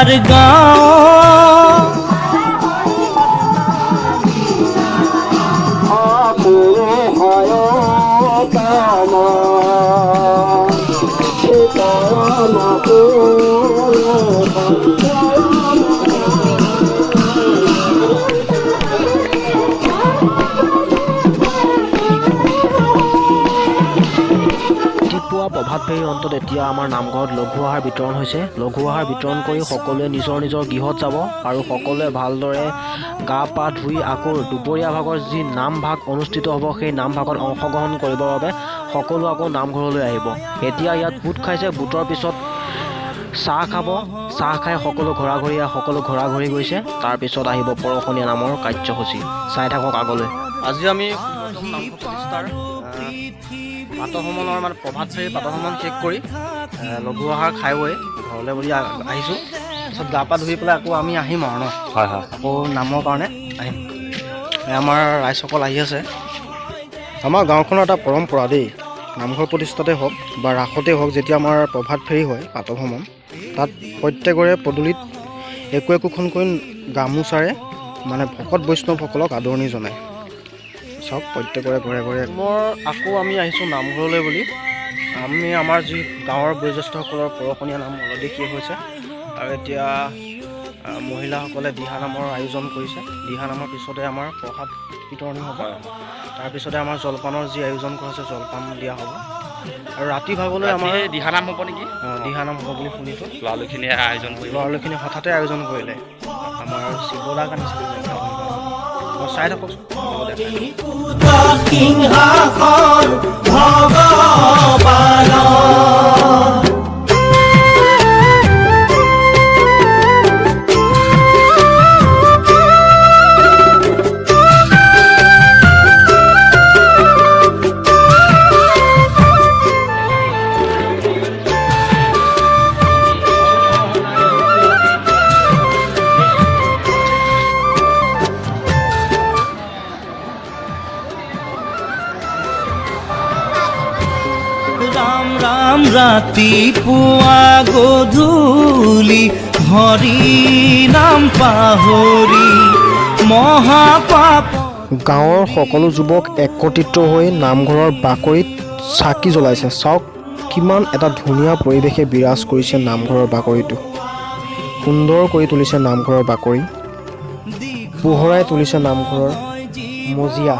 আমাৰ গাঁও প্ৰভাত ফেৰীৰ অন্তত এতিয়া আমাৰ নামঘৰত লঘু আহাৰ বিতৰণ হৈছে। লঘু আহাৰ বিতৰণ কৰি সকলোৱে নিজৰ নিজৰ গৃহত যাব আৰু সকলোৱে ভালদৰে গা পা ধুই আকৌ দুপৰীয়া ভাগৰ যি নাম ভাগ অনুষ্ঠিত হ'ব সেই নাম ভাগত অংশগ্ৰহণ কৰিবৰ বাবে সকলো আকৌ নামঘৰলৈ আহিব। এতিয়া ইয়াত বুট খাইছে, বুটৰ পিছত চাহ খাব, চাহ খাই সকলো ঘৰা ঘৰি গৈছে। তাৰপিছত আহিব পৰশনীয়া নামৰ কাৰ্যসূচী। চাই থাকক আগলৈ। আজি আমি নামঘৰ প্ৰতিষ্ঠাৰ প্ৰাতঃভ্ৰমণৰ প্ৰভাত ফেৰী প্ৰাতঃভ্ৰমণ শেষ কৰি লঘু আহাৰ খাই বৈ ঘৰলৈ বুলি আহিছোঁ। তাৰপিছত গা পা ধুই পেলাই আকৌ আমি আহিম আৰু ন? হয় হয়, আকৌ নামৰ কাৰণে আহিম। আমাৰ ৰাইজসকল আহি আছে। আমাৰ গাঁওখনৰ এটা পৰম্পৰা দেই, নামঘৰ প্ৰতিষ্ঠাতে হওক বা ৰাসতে হওক, যেতিয়া আমাৰ প্ৰভাত ফেৰী হয় প্ৰাতঃভ্ৰমণ, তাত প্ৰত্যেকৰে পদূলিত একোখনকৈ গামোচাৰে ভকত বৈষ্ণৱসকলক আদৰণি জনায়। চাওক প্ৰত্যেকৰে ঘৰে ঘৰে। আকৌ আমি আহিছোঁ নামঘৰলৈ বুলি। আমি আমাৰ যি গাঁৱৰ বয়োজ্যেষ্ঠসকলৰ পৰশনীয়া নাম অলৰেডি শেষ হৈছে আৰু এতিয়া মহিলাসকলে দিহানামৰ আয়োজন কৰিছে। দিহানামৰ পিছতে আমাৰ প্ৰসাদ বিতৰণি হ'ব। তাৰপিছতে আমাৰ জলপানৰ যি আয়োজন কৰা হৈছে জলপান দিয়া হ'ব। আৰু ৰাতি ভাগলৈ আমাৰ দিহানাম হ'ব নেকি? দিহানাম হ'ব বুলি শুনিছোঁ। ল'ৰালৰিখিনিয়ে আয়োজন কৰিব। ল'ৰালৰিখিনি হঠাতে আয়োজন কৰিলে। আমাৰ শিৱদাক আনিছিলে। চাই থাকক। সিংহাসন ভগৱান ৰাম ৰাম ৰাতিপুৱা গধূলি হৰি নাম পাহৰি মহাপাপ। গাঁৱৰ সকলো যুৱক একত্ৰিত হৈ নামঘৰৰ বাকৰিত চাকি জ্বলাইছে। চাওক কিমান এটা ধুনীয়া পৰিৱেশে বিৰাজ কৰিছে নামঘৰৰ বাকৰিটো। সুন্দৰ কৰি তুলিছে নামঘৰৰ বাকৰি, পোহৰাই তুলিছে নামঘৰৰ মজিয়া।